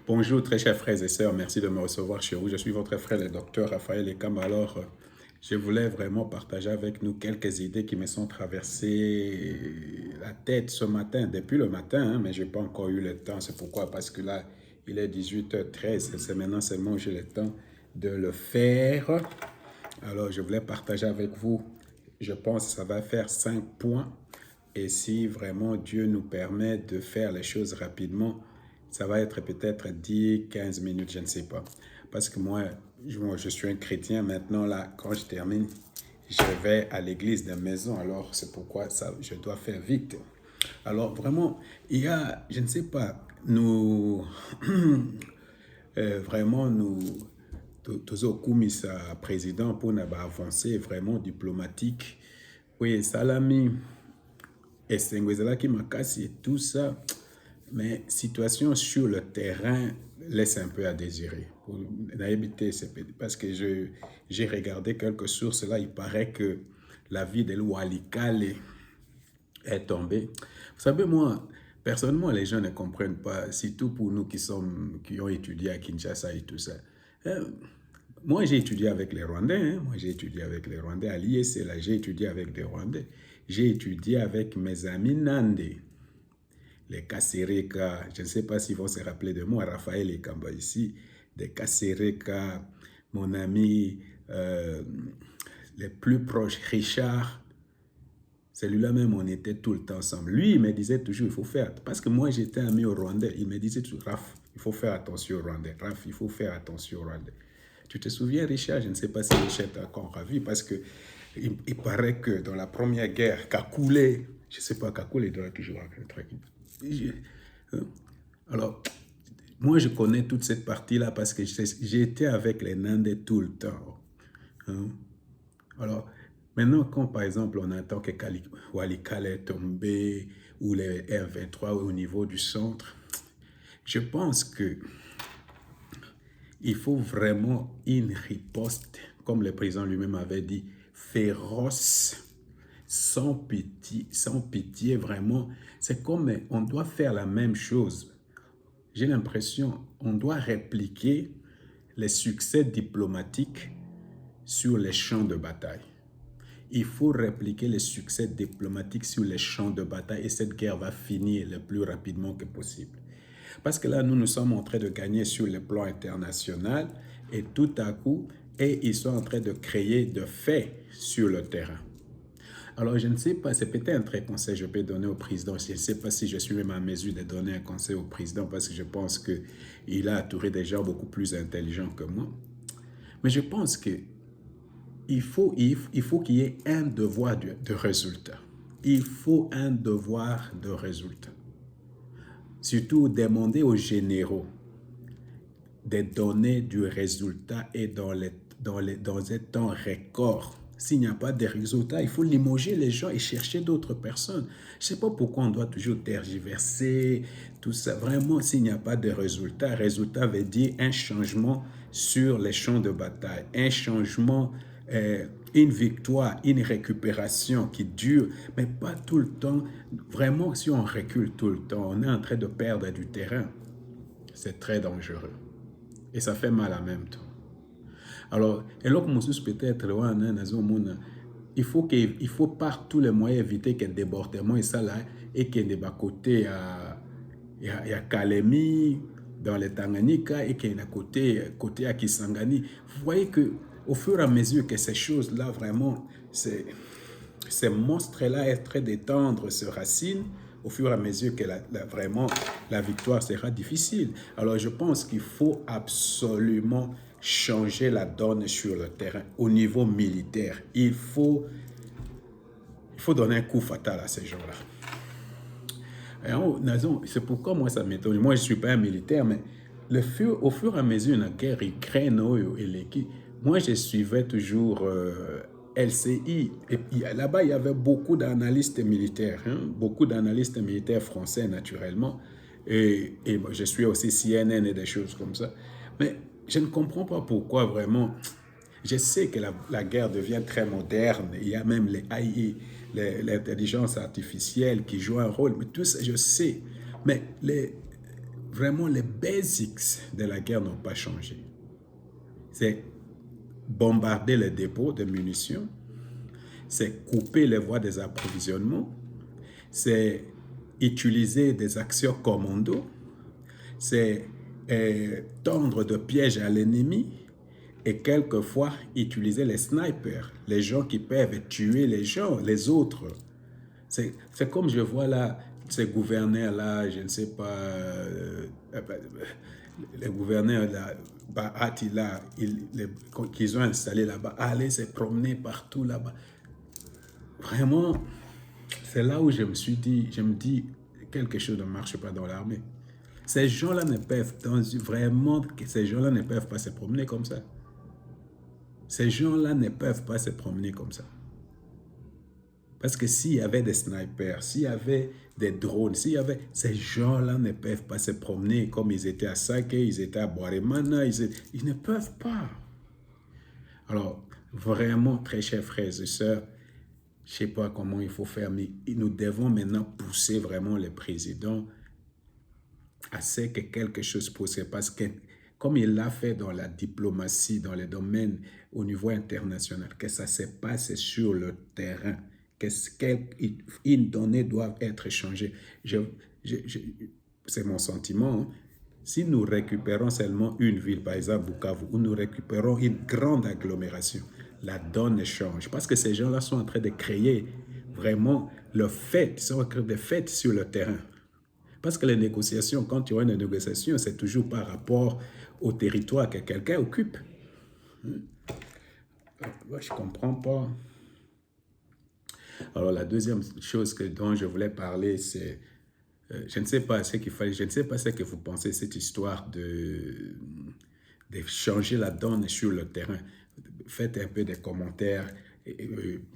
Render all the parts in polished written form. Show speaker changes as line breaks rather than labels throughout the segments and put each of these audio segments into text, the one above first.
Bonjour très chers frères et sœurs, merci de me recevoir chez vous. Je suis votre frère le docteur Raphaël Ekam. Alors, je voulais vraiment partager avec nous quelques idées qui me sont traversées la tête ce matin, depuis le matin, hein, mais je n'ai pas encore eu le temps. C'est pourquoi, parce que là, il est 18h13 et c'est maintenant seulement que j'ai le temps de le faire. Alors, je voulais partager avec vous, je pense que ça va faire 5 points. Et si vraiment Dieu nous permet de faire les choses rapidement, ça va être peut-être 10, 15 minutes, je ne sais pas. Parce que moi, je suis un chrétien. Maintenant, là, quand je termine, je vais à l'église de maison. Alors, c'est pourquoi ça, je dois faire vite. Alors, vraiment, il y a, je ne sais pas, nous, vraiment, nous, tozokumisa président pour avancer vraiment diplomatique. Oui, salami, qui makasi et tout ça. Mais situation sur le terrain laisse un peu à désirer. Parce que j'ai regardé quelques sources là, il paraît que la vie de Walikale est tombée. Vous savez, moi, personnellement, les gens ne comprennent pas, surtout pour nous qui ont étudié à Kinshasa et tout ça. Moi, j'ai étudié avec les Rwandais. Hein. Moi, j'ai étudié avec les Rwandais. À l'IEC, là, j'ai étudié avec des Rwandais. J'ai étudié avec mes amis Nandé. Les Kasereka, je ne sais pas s'ils vont se rappeler de moi, Raphaël et Kamba ici, des Kasereka, mon ami les plus proches, Richard, celui-là même, on était tout le temps ensemble. Lui, il me disait toujours, il faut faire, parce que moi j'étais ami au Rwandais, il me disait toujours, Raph, il faut faire attention au Rwandais, Raph, il faut faire attention au Rwandais. Tu te souviens, Richard? Je ne sais pas si Richard t'a encore ravi, parce que il paraît que dans la première guerre, Kakule, je ne sais pas, Kakule doit toujours être. Alors, moi, je connais toute cette partie-là parce que j'étais avec les Nandais tout le temps. Hein? Alors, maintenant, quand par exemple, on entend que Walikale est tombé ou les R23 au niveau du centre, je pense que il faut vraiment une riposte, comme le président lui-même avait dit, féroce, sans pitié, vraiment. C'est comme on doit faire la même chose. J'ai l'impression on doit répliquer les succès diplomatiques sur les champs de bataille. Il faut répliquer les succès diplomatiques sur les champs de bataille et cette guerre va finir le plus rapidement que possible. Parce que là, nous sommes en train de gagner sur le plan international et tout à coup, ils sont en train de créer de faits sur le terrain. Alors, je ne sais pas, c'est peut-être un conseil que je peux donner au président. Je ne sais pas si je suis même en mesure de donner un conseil au président parce que je pense qu'il a entouré des gens beaucoup plus intelligents que moi. Mais je pense qu'il faut qu'il y ait un devoir de résultat. Il faut un devoir de résultat. Surtout demander aux généraux de donner du résultat et dans un temps record. S'il n'y a pas de résultats, il faut limoger les gens et chercher d'autres personnes. Je ne sais pas pourquoi on doit toujours tergiverser, tout ça. Vraiment, s'il n'y a pas de résultats, résultat veut dire un changement sur les champs de bataille, un changement, une victoire, une récupération qui dure, mais pas tout le temps. Vraiment, si on recule tout le temps, on est en train de perdre du terrain. C'est très dangereux. Et ça fait mal en même temps. Alors, et là, peut-être, il faut par tous les moyens éviter que débordement et ça là, et qu'il y ait des côté il y a Kalemi dans les Tanganyika et qu'il y ait côté à Kisangani. Vous voyez que au fur et à mesure que ces choses-là, vraiment, ces monstres-là est très détendre se racinent, au fur et à mesure que vraiment la victoire sera difficile. Alors je pense qu'il faut absolument changer la donne sur le terrain au niveau militaire. Il faut donner un coup fatal à ces gens-là. C'est pourquoi moi ça m'étonne. Moi je ne suis pas un militaire, mais au fur et à mesure la guerre Ukraine et l'équipe, moi je suivais toujours LCI. Et là-bas, il y avait beaucoup d'analystes militaires, hein, beaucoup d'analystes militaires français, naturellement. Et je suis aussi CNN et des choses comme ça. Mais je ne comprends pas pourquoi vraiment. Je sais que la guerre devient très moderne. Il y a même les AI, l'intelligence artificielle qui joue un rôle. Mais tout ça, je sais. Mais vraiment les basics de la guerre n'ont pas changé. C'est bombarder les dépôts de munitions, c'est couper les voies des approvisionnements, c'est utiliser des actions commando, c'est tendre de pièges à l'ennemi et quelquefois utiliser les snipers, les gens qui peuvent tuer les gens, les autres. C'est comme je vois là, ces gouverneurs-là, je ne sais pas, les gouverneurs là, Bahati là, qu'ils ont installé là-bas, aller se promener partout là-bas. Vraiment, c'est là où je me dis, quelque chose ne marche pas dans l'armée. Ces gens-là ne peuvent, vraiment, ces gens-là ne peuvent pas se promener comme ça. Ces gens-là ne peuvent pas se promener comme ça. Parce que s'il y avait des snipers, s'il y avait des drones, s'il y avait... Ces gens-là ne peuvent pas se promener comme ils étaient à Sake, ils étaient à Bwaremana, ils ne peuvent pas. Alors, vraiment, très chers frères et sœurs, je ne sais pas comment il faut faire, mais nous devons maintenant pousser vraiment le président à ce que quelque chose pousse. Parce que, comme il l'a fait dans la diplomatie, dans les domaines au niveau international, que ça se passe sur le terrain, qu'une donnée doit être changée. C'est mon sentiment. Hein. Si nous récupérons seulement une ville, par exemple Bukavu, ou nous récupérons une grande agglomération, la donne change. Parce que ces gens-là sont en train de créer vraiment le fait, ils sont en train de faire sur le terrain. Parce que les négociations, quand tu as une négociation, c'est toujours par rapport au territoire que quelqu'un occupe. Moi, je ne comprends pas. Alors, la deuxième chose dont je voulais parler, c'est, je ne sais pas ce qu'il fallait, je ne sais pas ce que vous pensez de cette histoire de changer la donne sur le terrain. Faites un peu des commentaires.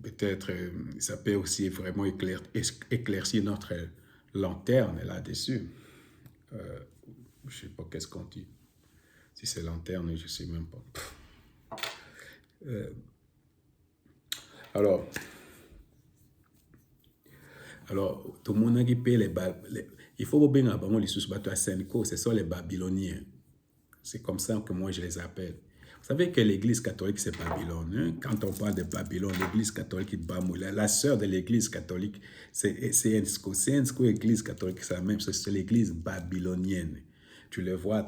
Peut-être ça peut aussi vraiment éclaircir notre lanterne là-dessus. Je ne sais pas qu'est-ce qu'on dit. Si c'est lanterne, je ne sais même pas. Alors, tout le monde qui paye il faut bien avoir les sous-bateaux à Senko, ce sont les Babyloniens. C'est comme ça que moi je les appelle. Vous savez que l'église catholique c'est Babylone. Hein? Quand on parle de Babylone, l'église catholique de Bamoula, la sœur de l'église catholique c'est Ensko. C'est Ensko, l'église catholique, c'est la même chose, c'est l'église babylonienne. Tu le vois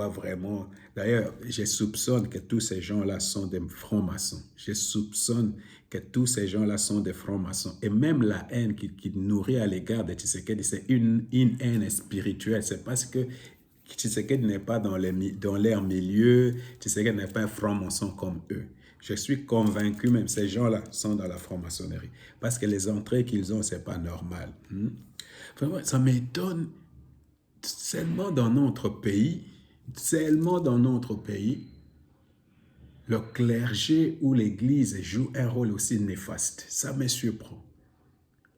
vraiment. D'ailleurs, je soupçonne que tous ces gens-là sont des francs-maçons. Je soupçonne que tous ces gens-là sont des francs-maçons. Et même la haine qui nourrit à l'égard de Tshisekedi, c'est une haine spirituelle. C'est parce que Tshisekedi n'est pas dans leur milieu, Tshisekedi n'est pas un franc-maçon comme eux. Je suis convaincu, même ces gens-là sont dans la franc-maçonnerie. Parce que les entrées qu'ils ont, ce n'est pas normal. Vraiment, ça m'étonne. Seulement dans notre pays, le clergé ou l'église joue un rôle aussi néfaste. Ça me surprend.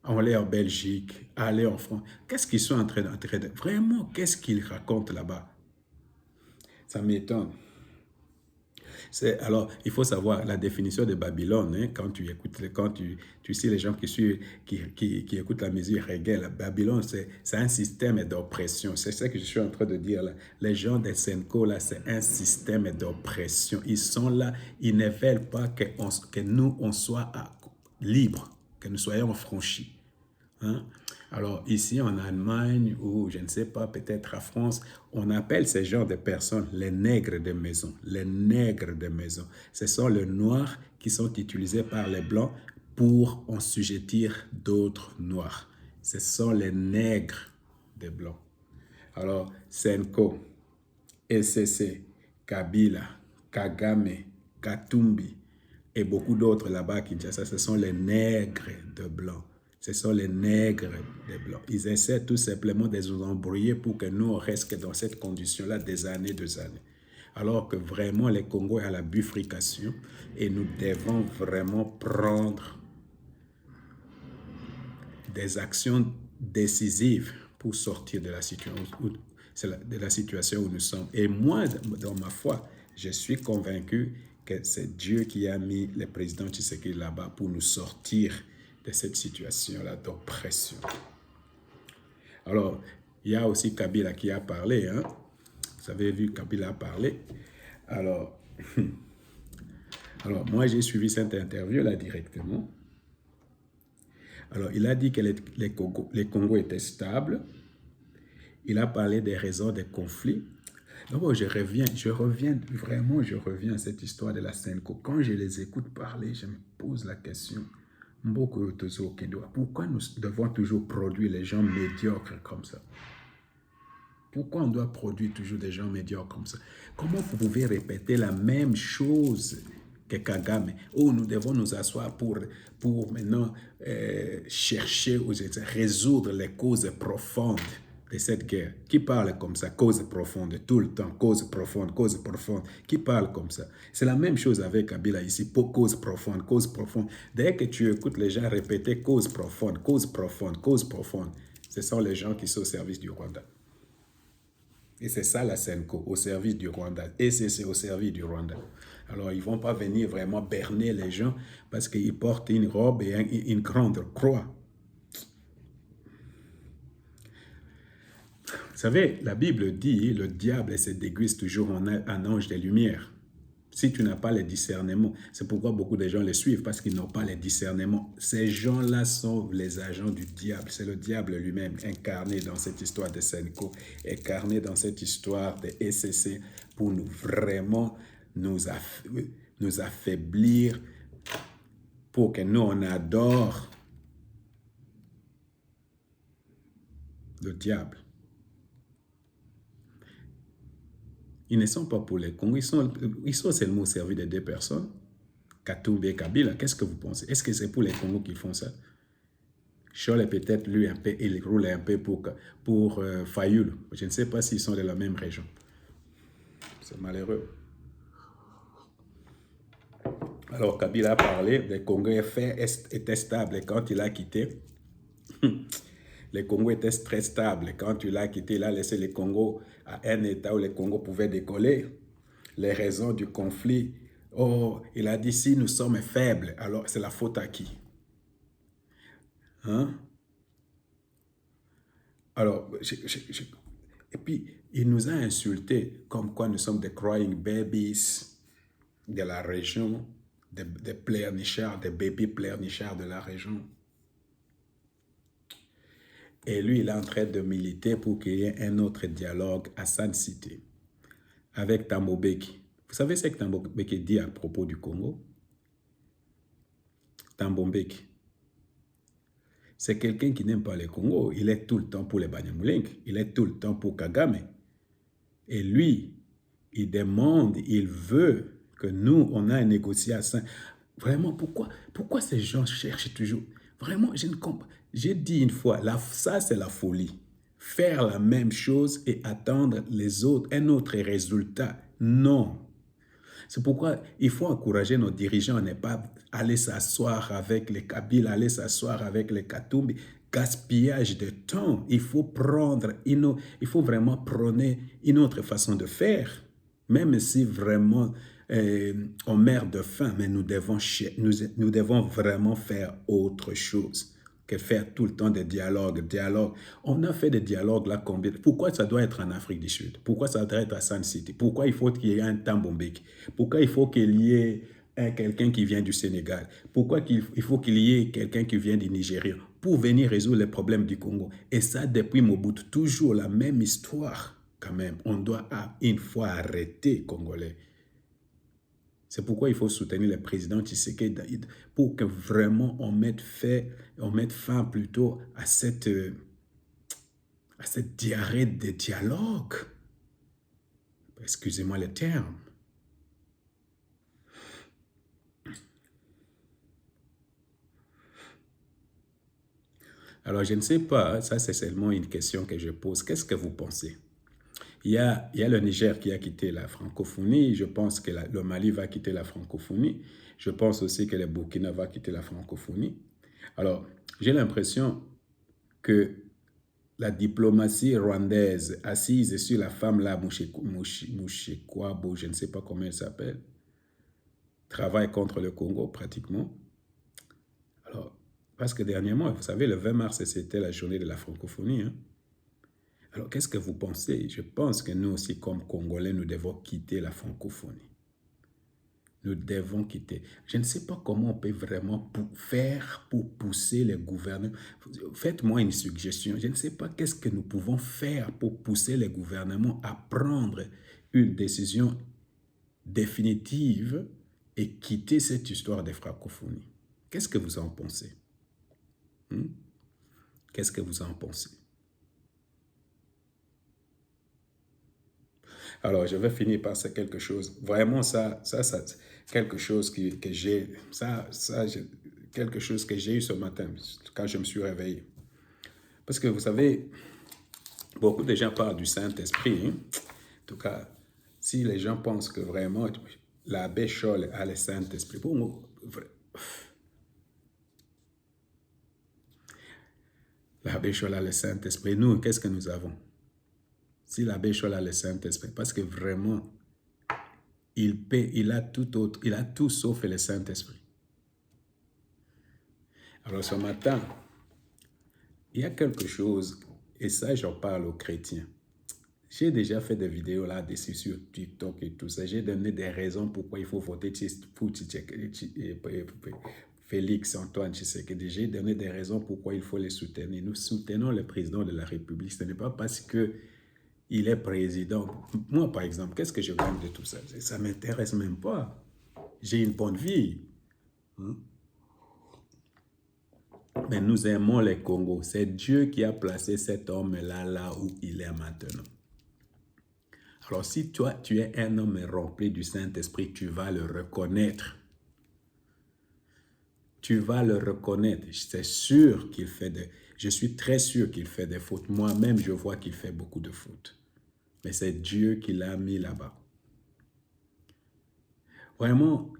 On allait en Belgique, aller en France. Qu'est-ce qu'ils sont en train de... Vraiment, qu'est-ce qu'ils racontent là-bas? Ça m'étonne. Alors, il faut savoir la définition de Babylone. Hein, quand tu écoutes, tu sais les gens qui écoutent la musique reggae, la Babylone, c'est un système d'oppression. C'est ça que je suis en train de dire là. Les gens de Senko, là, c'est un système d'oppression. Ils sont là, ils ne veulent pas que nous, on soit libres, que nous soyons franchis. Hein? Alors, ici en Allemagne, ou je ne sais pas, peut-être en France, on appelle ces genres de personnes les nègres de maison. Les nègres de maison. Ce sont les noirs qui sont utilisés par les blancs pour assujettir d'autres noirs. Ce sont les nègres des blancs. Alors, Senko, SCC, Kabila, Kagame, Katumbi et beaucoup d'autres là-bas à Kinshasa, ce sont les nègres de blancs. Ce sont les nègres des blancs. Ils essaient tout simplement de nous embrouiller pour que nous, on reste dans cette condition-là des années. Alors que vraiment, le Congo est à la bifurcation et nous devons vraiment prendre des actions décisives pour sortir de la situation où nous sommes. Et moi, dans ma foi, je suis convaincu que c'est Dieu qui a mis le président Tshisekedi là-bas pour nous sortir de cette situation-là d'oppression. Alors, Il y a aussi Kabila qui a parlé. Hein. Vous avez vu Kabila a parlé. Alors, moi, j'ai suivi cette interview-là directement. Alors, il a dit que les Congos étaient stables. Il a parlé des raisons des conflits. Donc, je reviens à cette histoire de la Senko. Quand je les écoute parler, je me pose la question, pourquoi nous devons toujours produire les gens médiocres comme ça? Pourquoi on doit produire toujours des gens médiocres comme ça? Comment vous pouvez répéter la même chose que Kagame? Oh, nous devons nous asseoir pour maintenant chercher, résoudre les causes profondes de cette guerre. Qui parle comme ça? Cause profonde, tout le temps, cause profonde, cause profonde. Qui parle comme ça? C'est la même chose avec Kabila ici, pour cause profonde, cause profonde. Dès que tu écoutes les gens répéter cause profonde, cause profonde, cause profonde, ce sont les gens qui sont au service du Rwanda. Et c'est ça la Senko, au service du Rwanda. Et c'est au service du Rwanda. Alors, ils ne vont pas venir vraiment berner les gens parce qu'ils portent une robe et une grande croix. Vous savez, la Bible dit, le diable se déguise toujours en un ange de lumière. Si tu n'as pas les discernements, c'est pourquoi beaucoup de gens les suivent, parce qu'ils n'ont pas les discernements. Ces gens-là sont les agents du diable. C'est le diable lui-même, incarné dans cette histoire de Senko, incarné dans cette histoire de SCC, pour nous vraiment nous affaiblir, pour que nous, on adore le diable. Ils ne sont pas pour les Congos, ils sont seulement au service de deux personnes, Katumbi et Kabila. Qu'est-ce que vous pensez? Est-ce que c'est pour les Congos qu'ils font ça? Scholl est peut-être lui un peu, il roule un peu pour Fayoul. Je ne sais pas s'ils sont de la même région. C'est malheureux. Alors Kabila a parlé, les Congos étaient stables quand il a quitté. Les Congos étaient très stables. Quand il a quitté, il a laissé les Congos à un état où les Congos pouvaient décoller. Les raisons du conflit. Oh, il a dit, si nous sommes faibles, alors c'est la faute à qui? Hein? Alors, et puis, il nous a insultés comme quoi nous sommes des crying babies de la région, des pleurnichards, des baby pleurnichards de la région. Et lui, il est en train de militer pour qu'il y ait un autre dialogue à Sun City avec Thabo Mbeki. Vous savez ce que Thabo Mbeki dit à propos du Congo? Thabo Mbeki, c'est quelqu'un qui n'aime pas le Congo. Il est tout le temps pour les Banyamulenge. Il est tout le temps pour Kagame. Et lui, il demande, il veut que nous, on a une négociation. Vraiment, pourquoi ces gens cherchent toujours? Vraiment, je ne comprends. J'ai dit une fois, ça c'est la folie. Faire la même chose et attendre les autres, un autre résultat. Non. C'est pourquoi il faut encourager nos dirigeants à ne pas aller s'asseoir avec les Kabila, aller s'asseoir avec les Katumbi. Gaspillage de temps. Il faut vraiment prôner une autre façon de faire. Même si vraiment on meurt de faim, mais nous devons vraiment faire autre chose que faire tout le temps des dialogues. On a fait des dialogues là combien? Pourquoi ça doit être en Afrique du Sud? Pourquoi ça doit être à Sun City? Pourquoi il faut qu'il y ait un Thabo Mbeki? Pourquoi il faut qu'il y ait quelqu'un qui vient du Sénégal? Pourquoi il faut qu'il y ait quelqu'un qui vient du Nigeria pour venir résoudre les problèmes du Congo? Et ça, depuis Mobutu, toujours la même histoire quand même. On doit une fois arrêter, Congolais. C'est pourquoi il faut soutenir le président Tshisekedi pour que vraiment on mette fin plutôt à cette diarrhée de dialogue. Excusez-moi le terme. Alors, je ne sais pas, ça c'est seulement une question que je pose. Qu'est-ce que vous pensez? Il y a le Niger qui a quitté la francophonie. Je pense que le Mali va quitter la francophonie. Je pense aussi que le Burkina va quitter la francophonie. Alors, j'ai l'impression que la diplomatie rwandaise assise sur la femme là, Mouchekwabo, je ne sais pas comment elle s'appelle, travaille contre le Congo pratiquement. Alors, parce que dernièrement, vous savez, le 20 mars, c'était la journée de la francophonie. Hein? Alors, qu'est-ce que vous pensez? Je pense que nous aussi, comme Congolais, nous devons quitter la francophonie. Nous devons quitter. Je ne sais pas comment on peut vraiment faire pour pousser les gouvernements. Faites-moi une suggestion. Je ne sais pas qu'est-ce que nous pouvons faire pour pousser les gouvernements à prendre une décision définitive et quitter cette histoire de francophonie. Qu'est-ce que vous en pensez? Qu'est-ce que vous en pensez? Alors, je vais finir par ça quelque chose. Vraiment, ça quelque chose que j'ai, quelque chose que j'ai eu ce matin quand je me suis réveillé. Parce que vous savez, beaucoup de gens parlent du Saint-Esprit. Hein? En tout cas, si les gens pensent que vraiment l'abbé Scholl a le Saint-Esprit, pour moi, l'abbé Scholl a le Saint-Esprit. Nous, qu'est-ce que nous avons? Si l'abbé Scholl a le Saint-Esprit, parce que vraiment, il a tout sauf le Saint-Esprit. Alors ce matin, il y a quelque chose, et ça j'en parle aux chrétiens. J'ai déjà fait des vidéos là-dessus sur TikTok et tout ça. J'ai donné des raisons pourquoi il faut voter pour Félix Antoine Tshisekedi. J'ai donné des raisons pourquoi il faut les soutenir. Nous soutenons le président de la République. Ce n'est pas parce que il est président. Moi, par exemple, qu'est-ce que je gagne de tout ça? Ça ne m'intéresse même pas. J'ai une bonne vie. Mais nous aimons les Congos. C'est Dieu qui a placé cet homme-là là où il est maintenant. Alors, si toi, tu es un homme rempli du Saint-Esprit, tu vas le reconnaître. Tu vas le reconnaître. C'est sûr qu'il fait je suis très sûr qu'il fait des fautes. Moi-même, je vois qu'il fait beaucoup de fautes. Mais c'est Dieu qui l'a mis là-bas. Vraiment,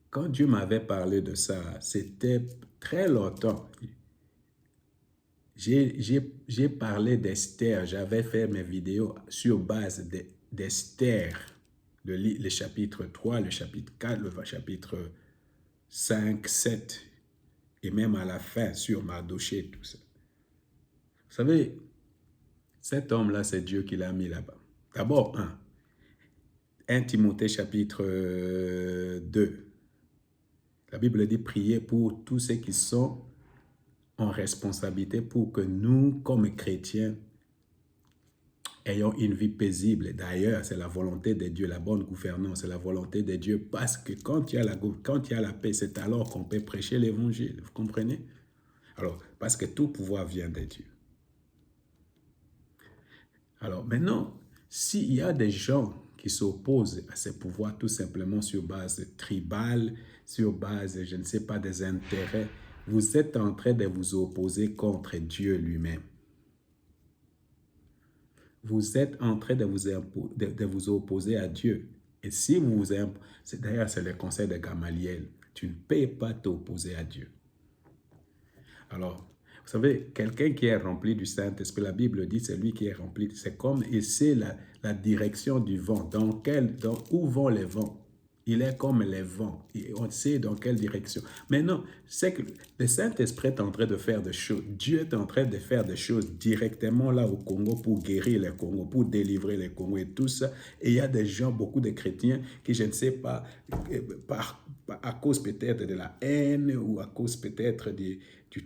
quand Dieu m'avait parlé de ça, c'était très longtemps. J'ai parlé d'Esther. J'avais fait mes vidéos sur base d'Esther, le chapitre 3, le chapitre 4, le chapitre 5, 7, et même à la fin sur Mardoché, tout ça. Vous savez, cet homme-là, c'est Dieu qui l'a mis là-bas. D'abord, 1 Timothée chapitre 2. La Bible dit prier pour tous ceux qui sont en responsabilité pour que nous, comme chrétiens, ayons une vie paisible. D'ailleurs, c'est la volonté de Dieu, la bonne gouvernance, c'est la volonté de Dieu. Parce que quand il y a la paix, c'est alors qu'on peut prêcher l'évangile. Vous comprenez? Alors, parce que tout pouvoir vient de Dieu. Alors maintenant, s'il y a des gens qui s'opposent à ces pouvoirs tout simplement sur base tribale, sur base, je ne sais pas, des intérêts, vous êtes en train de vous opposer contre Dieu lui-même. Vous êtes en train de vous opposer à Dieu. Et si vous vous d'ailleurs, c'est le conseil de Gamaliel, tu ne peux pas t'opposer à Dieu. Alors, vous savez, quelqu'un qui est rempli du Saint-Esprit, la Bible dit, c'est lui qui est rempli. C'est comme, il sait la direction du vent, où vont les vents. Il est comme les vents. Et on sait dans quelle direction. Maintenant, c'est que le Saint-Esprit est en train de faire des choses. Dieu est en train de faire des choses directement là au Congo pour guérir les Congos, pour délivrer les Congos et tout ça. Et il y a des gens, beaucoup de chrétiens, qui, je ne sais pas, à cause peut-être de la haine ou à cause peut-être du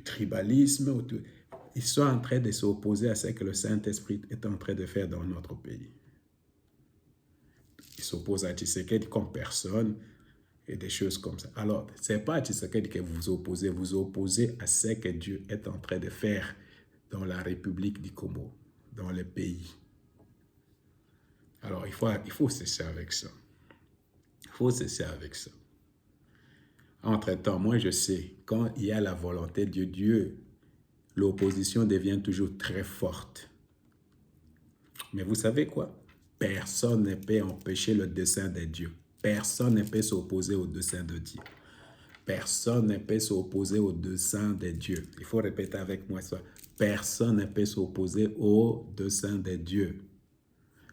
tribalisme, ils sont en train de s'opposer à ce que le Saint-Esprit est en train de faire dans notre pays. Ils s'opposent à Tshisekedi comme personne et des choses comme ça. Alors, ce n'est pas à Tshisekedi que vous vous opposez à ce que Dieu est en train de faire dans la République du Congo, dans le pays. Alors, il faut cesser avec ça. Il faut cesser avec ça. Entre-temps, moi je sais, quand il y a la volonté de Dieu, l'opposition devient toujours très forte. Mais vous savez quoi? Personne ne peut empêcher le dessein de Dieu. Personne ne peut s'opposer au dessein de Dieu. Personne ne peut s'opposer au dessein de Dieu. Il faut répéter avec moi ça. Personne ne peut s'opposer au dessein de Dieu.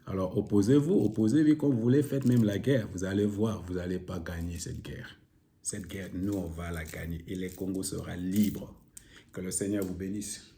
Alors opposez-vous comme vous voulez, faites même la guerre. Vous allez voir, vous n'allez pas gagner cette guerre. Cette guerre, nous, on va la gagner et le Congo sera libre. Que le Seigneur vous bénisse.